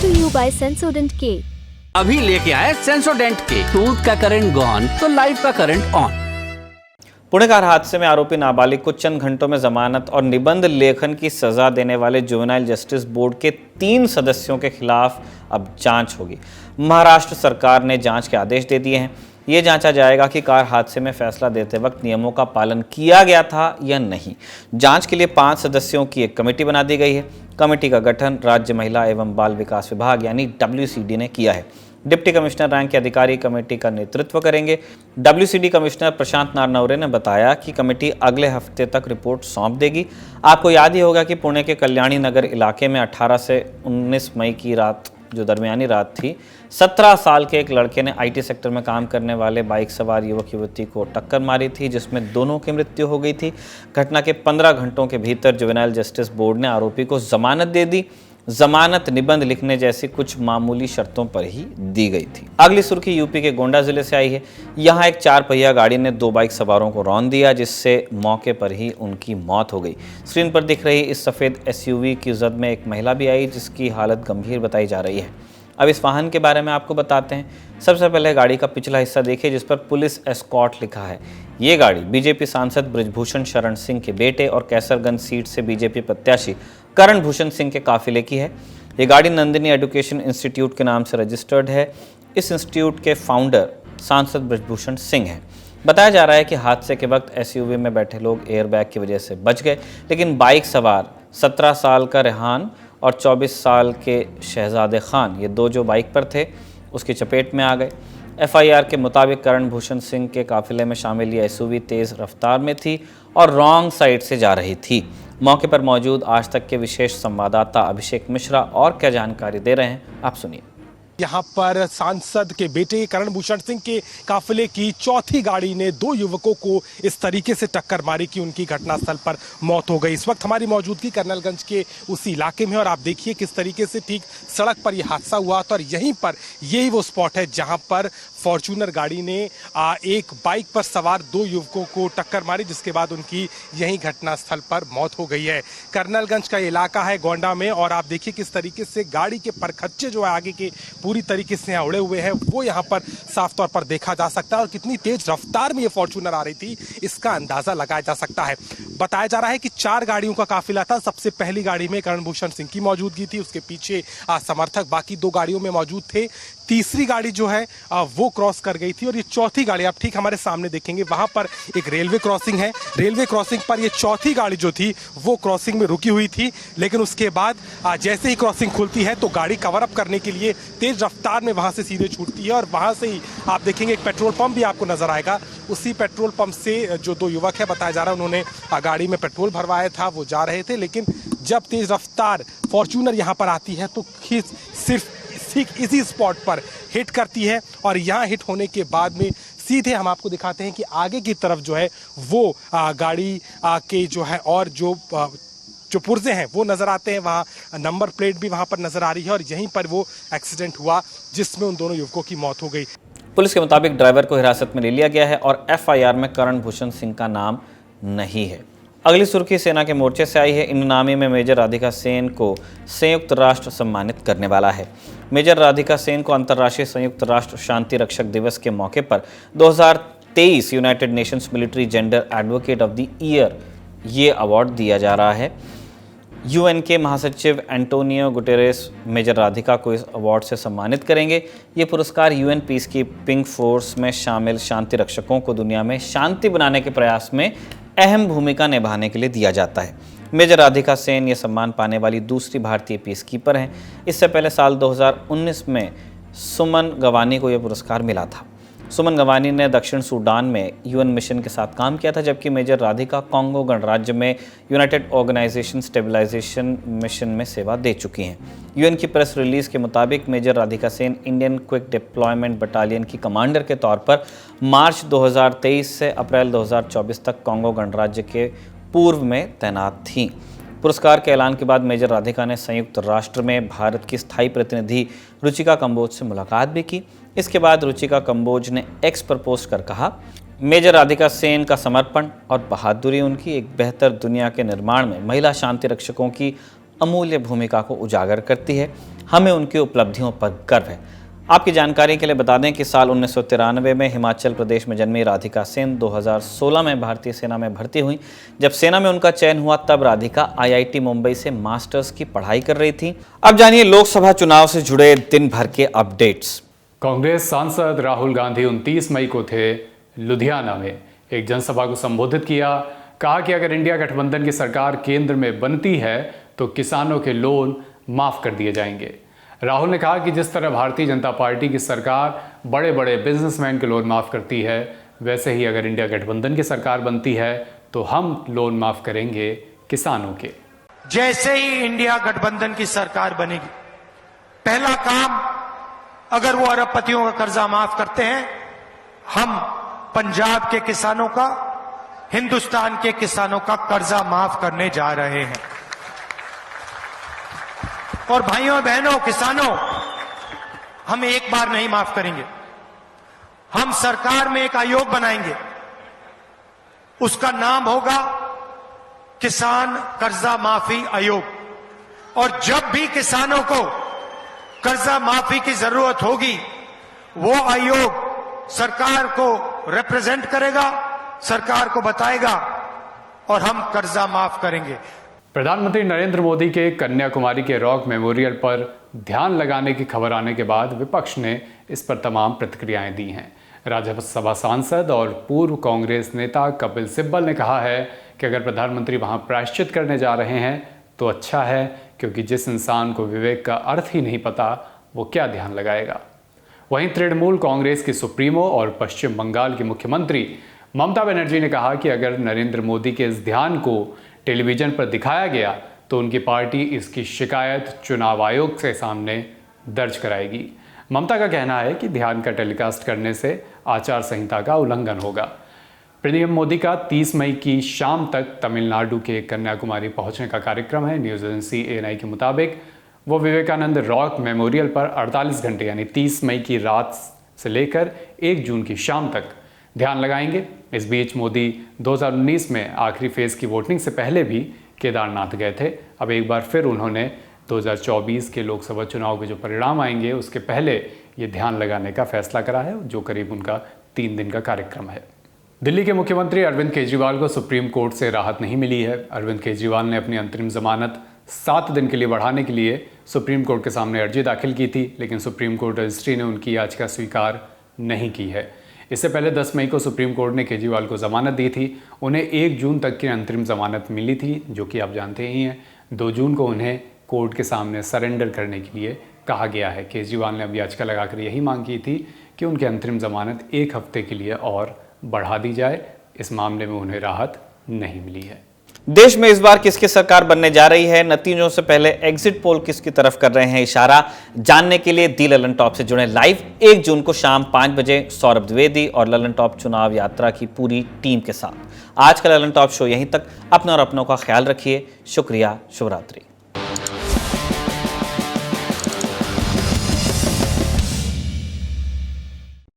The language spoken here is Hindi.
to you by Sensodent K. अभी लेके आए सेंसोडेंट के। टूथ का करंट गॉन तो लाइफ का करंट ऑन। पुणे कार हादसे में आरोपी नाबालिग को चंद घंटों में जमानत और निबंध लेखन की सजा देने वाले जुवेनाइल जस्टिस बोर्ड के 3 सदस्यों के खिलाफ अब जांच होगी। महाराष्ट्र सरकार ने जांच के आदेश दे दिए हैं। ये जांचा जाएगा कि कार हादसे में फैसला देते वक्त नियमों का पालन किया गया था या नहीं। जांच के लिए 5 सदस्यों की एक कमेटी बना दी गई है। कमेटी का गठन राज्य महिला एवं बाल विकास विभाग यानी WCD ने किया है। डिप्टी कमिश्नर रैंक के अधिकारी कमेटी का नेतृत्व करेंगे। WCD कमिश्नर प्रशांत नारनवरे ने बताया कि कमेटी अगले हफ्ते तक रिपोर्ट सौंप देगी। आपको याद ही होगा कि पुणे के कल्याणी नगर इलाके में 18 से 19 मई की रात, जो दरमियानी रात थी, 17 साल के एक लड़के ने IT सेक्टर में काम करने वाले बाइक सवार युवक युवती को टक्कर मारी थी, जिसमें दोनों की मृत्यु हो गई थी। घटना के 15 घंटों के भीतर जुवेनाइल जस्टिस बोर्ड ने आरोपी को जमानत दे दी। जमानत निबंध लिखने जैसी कुछ मामूली शर्तों पर ही दी गई थी। अगली सुर्खी यूपी के गोंडा जिले से आई है। यहाँ एक 4 पहिया गाड़ी ने 2 बाइक सवारों को रौंद दिया, जिससे मौके पर ही उनकी मौत हो गई। स्क्रीन पर दिख रही इस सफ़ेद SUV की जद में एक महिला भी आई, जिसकी हालत गंभीर बताई जा रही है। अब इस वाहन के बारे में आपको बताते हैं। सबसे पहले गाड़ी का पिछला हिस्सा देखिए, जिस पर पुलिस एस्कॉर्ट लिखा है। ये गाड़ी बीजेपी सांसद बृजभूषण शरण सिंह के बेटे और कैसरगंज सीट से बीजेपी प्रत्याशी करण भूषण सिंह के काफिले की है। ये गाड़ी नंदिनी एजुकेशन इंस्टीट्यूट के नाम से रजिस्टर्ड है। इस इंस्टीट्यूट के फाउंडर सांसद बृजभूषण सिंह हैं। बताया जा रहा है कि हादसे के वक्त SUV में बैठे लोग एयरबैग की वजह से बच गए, लेकिन बाइक सवार 17 साल का रेहान और 24 साल के शहजादे खान, ये 2 जो बाइक पर थे, उसकी चपेट में आ गए। FIR के मुताबिक करण भूषण सिंह के काफिले में शामिल ये SUV तेज़ रफ्तार में थी और रॉन्ग साइड से जा रही थी। मौके पर मौजूद आज तक के विशेष संवाददाता अभिषेक मिश्रा और क्या जानकारी दे रहे हैं, आप सुनिए। यहाँ पर सांसद के बेटे करण भूषण सिंह के काफिले की चौथी गाड़ी ने 2 युवकों को इस तरीके से टक्कर मारी कि उनकी घटनास्थल पर मौत हो गई। इस वक्त हमारी मौजूदगी कर्नलगंज के उसी इलाके में, और आप देखिए किस तरीके से ठीक सड़क पर यह हादसा हुआ था। और यहीं पर यही वो स्पॉट है जहाँ पर फॉर्च्यूनर गाड़ी ने एक बाइक पर सवार 2 युवकों को टक्कर मारी, जिसके बाद उनकी यही घटनास्थल पर मौत हो गई है। कर्नलगंज का इलाका है गोंडा में, और आप देखिए किस तरीके से गाड़ी के परखच्चे जो है आगे के पूरी तरीके से यहाँ उड़े हुए हैं, वो यहाँ पर साफ तौर पर देखा जा सकता है। और कितनी तेज रफ्तार में ये फॉर्च्यूनर आ रही थी, इसका अंदाजा लगाया जा सकता है। बताया जा रहा है कि 4 गाड़ियों का काफिला था। सबसे पहली गाड़ी में करण भूषण सिंह की मौजूदगी थी, उसके पीछे समर्थक बाकी 2 गाड़ियों में मौजूद थे। तीसरी गाड़ी जो है वो क्रॉस कर गई थी, और ये चौथी गाड़ी आप ठीक हमारे सामने देखेंगे, वहां पर एक रेलवे क्रॉसिंग है। रेलवे क्रॉसिंग पर ये चौथी गाड़ी जो थी वो क्रॉसिंग में रुकी हुई थी, लेकिन उसके बाद जैसे ही क्रॉसिंग खुलती है तो गाड़ी कवर अप करने के लिए तेज रफ्तार में वहां से सीधे छूटती है। और वहां से ही आप देखेंगे एक पेट्रोल पंप भी आपको नजर आएगा। उसी पेट्रोल पंप से जो 2 युवक है, बताया जा रहा है उन्होंने गाड़ी में पेट्रोल भरवाया था, वो जा रहे थे, लेकिन जब तेज रफ्तार फॉर्च्यूनर यहाँ पर आती है तो सिर्फ ठीक इसी स्पॉट पर हिट करती है। और यहाँ हिट होने के बाद में सीधे हम आपको दिखाते हैं कि आगे की तरफ जो है वो गाड़ी के जो है और जो पुर्जे हैं वो नज़र आते हैं। वहाँ नंबर प्लेट भी वहाँ पर नज़र आ रही है, और यहीं पर वो एक्सीडेंट हुआ जिसमें उन दोनों युवकों की मौत हो गई। पुलिस के मुताबिक ड्राइवर को हिरासत में ले लिया गया है और FIR में करण भूषण सिंह का नाम नहीं है। अगली सुर्खी सेना के मोर्चे से आई है। इनामी में मेजर राधिका सेन को संयुक्त राष्ट्र सम्मानित करने वाला है। मेजर राधिका सेन को अंतर्राष्ट्रीय संयुक्त राष्ट्र शांति रक्षक दिवस के मौके पर 2023 United Nations military gender advocate of the year ये अवार्ड दिया जा रहा है। UN के महासचिव एंटोनियो गुटेरेस मेजर राधिका को इस अवार्ड से सम्मानित करेंगे। ये पुरस्कार UN पीस कीपिंग फोर्स में शामिल शांति रक्षकों को दुनिया में शांति बनाने के प्रयास में अहम भूमिका निभाने के लिए दिया जाता है। मेजर राधिका सेन ये सम्मान पाने वाली दूसरी भारतीय पीस कीपर हैं। इससे पहले साल 2019 में सुमन गवानी को यह पुरस्कार मिला था। सुमन गवानी ने दक्षिण सूडान में UN मिशन के साथ काम किया था, जबकि मेजर राधिका कांगो गणराज्य में यूनाइटेड ऑर्गेनाइजेशन स्टेबलाइजेशन मिशन में सेवा दे चुकी हैं। UN की प्रेस रिलीज के मुताबिक major Radhika Sen Indian quick deployment battalion की कमांडर के तौर पर मार्च 2023 से अप्रैल 2024 तक कांगो गणराज्य के पूर्व में तैनात थीं। पुरस्कार के ऐलान के बाद मेजर राधिका ने संयुक्त राष्ट्र में भारत की स्थायी प्रतिनिधि रुचिका कंबोज से मुलाकात भी की। इसके बाद रुचिका कंबोज ने एक्स पर पोस्ट कर कहा, मेजर राधिका सेन का समर्पण और बहादुरी उनकी एक बेहतर दुनिया के निर्माण में महिला शांति रक्षकों की अमूल्य भूमिका को उजागर करती है। हमें उनकी उपलब्धियों पर गर्व है। आपकी जानकारी के लिए बता दें कि साल 1993 में हिमाचल प्रदेश में जन्मी राधिका सेन 2016 में भारतीय सेना में भर्ती हुई। जब सेना में उनका चयन हुआ तब राधिका IIT मुंबई से मास्टर्स की पढ़ाई कर रही थी। अब जानिए लोकसभा चुनाव से जुड़े दिन भर के अपडेट्स। कांग्रेस सांसद राहुल गांधी 29 मई को थे लुधियाना में, एक जनसभा को संबोधित किया। कहा कि अगर इंडिया गठबंधन की सरकार केंद्र में बनती है तो किसानों के लोन माफ कर दिए जाएंगे। राहुल ने कहा कि जिस तरह भारतीय जनता पार्टी की सरकार बड़े बड़े बिजनेसमैन के लोन माफ करती है, वैसे ही अगर इंडिया गठबंधन की सरकार बनती है तो हम लोन माफ करेंगे किसानों के। जैसे ही इंडिया गठबंधन की सरकार बनेगी, पहला काम, अगर वो अरबपतियों का कर्जा माफ करते हैं, हम पंजाब के किसानों का, हिंदुस्तान के किसानों का कर्जा माफ करने जा रहे हैं। और भाइयों बहनों किसानों, हम एक बार नहीं माफ करेंगे। हम सरकार में एक आयोग बनाएंगे, उसका नाम होगा किसान कर्जा माफी आयोग। और जब भी किसानों को कर्जा माफी की जरूरत होगी, वो आयोग सरकार को रिप्रेजेंट करेगा, सरकार को बताएगा और हम कर्जा माफ करेंगे। प्रधानमंत्री नरेंद्र मोदी के कन्याकुमारी के रॉक मेमोरियल पर ध्यान लगाने की खबर आने के बाद विपक्ष ने इस पर तमाम प्रतिक्रियाएं दी हैं। राज्यसभा सांसद और पूर्व कांग्रेस नेता कपिल सिब्बल ने कहा है कि अगर प्रधानमंत्री वहां प्रायश्चित करने जा रहे हैं तो अच्छा है, क्योंकि जिस इंसान को विवेक का अर्थ ही नहीं पता वो क्या ध्यान लगाएगा। वहीं तृणमूल कांग्रेस की सुप्रीमो और पश्चिम बंगाल की मुख्यमंत्री ममता बनर्जी ने कहा कि अगर नरेंद्र मोदी के इस ध्यान को टेलीविजन पर दिखाया गया तो उनकी पार्टी इसकी शिकायत चुनाव आयोग के सामने दर्ज कराएगी। ममता का कहना है कि ध्यान का टेलीकास्ट करने से आचार संहिता का उल्लंघन होगा। पीएम मोदी का 30 मई की शाम तक तमिलनाडु के कन्याकुमारी पहुंचने का कार्यक्रम है। न्यूज़ एजेंसी ANI के मुताबिक वो विवेकानंद रॉक मेमोरियल पर 48 घंटे यानी 30 मई की रात से लेकर 1 जून की शाम तक ध्यान लगाएंगे। इस बीच मोदी 2019 में आखिरी फेज की वोटिंग से पहले भी केदारनाथ गए थे। अब एक बार फिर उन्होंने 2024 के लोकसभा चुनाव के जो परिणाम आएंगे उसके पहले ये ध्यान लगाने का फैसला करा है, जो करीब उनका 3 दिन का कार्यक्रम है। दिल्ली के मुख्यमंत्री अरविंद केजरीवाल को सुप्रीम कोर्ट से राहत नहीं मिली है। अरविंद केजरीवाल ने अपनी अंतरिम जमानत 7 दिन के लिए बढ़ाने के लिए सुप्रीम कोर्ट के सामने अर्जी दाखिल की थी, लेकिन सुप्रीम कोर्ट रजिस्ट्री ने उनकी याचिका स्वीकार नहीं की है। इससे पहले 10 मई को सुप्रीम कोर्ट ने केजरीवाल को जमानत दी थी। उन्हें 1 जून तक की अंतरिम जमानत मिली थी, जो कि आप जानते ही हैं। 2 जून को उन्हें कोर्ट के सामने सरेंडर करने के लिए कहा गया है। केजरीवाल ने अब याचिका लगाकर यही मांग की थी कि उनकी अंतरिम जमानत 1 हफ्ते के लिए और बढ़ा दी जाए। इस मामले में उन्हें राहत नहीं मिली है। देश में इस बार किसकी सरकार बनने जा रही है, नतीजों से पहले एग्जिट पोल किसकी तरफ कर रहे हैं इशारा, जानने के लिए दी ललन टॉप से जुड़े लाइव 1 जून को शाम 5 बजे सौरभ द्विवेदी और ललन टॉप चुनाव यात्रा की पूरी टीम के साथ। आज का ललन टॉप शो यहीं तक। अपना और अपनों का ख्याल रखिए। शुक्रिया। शुभ रात्रि।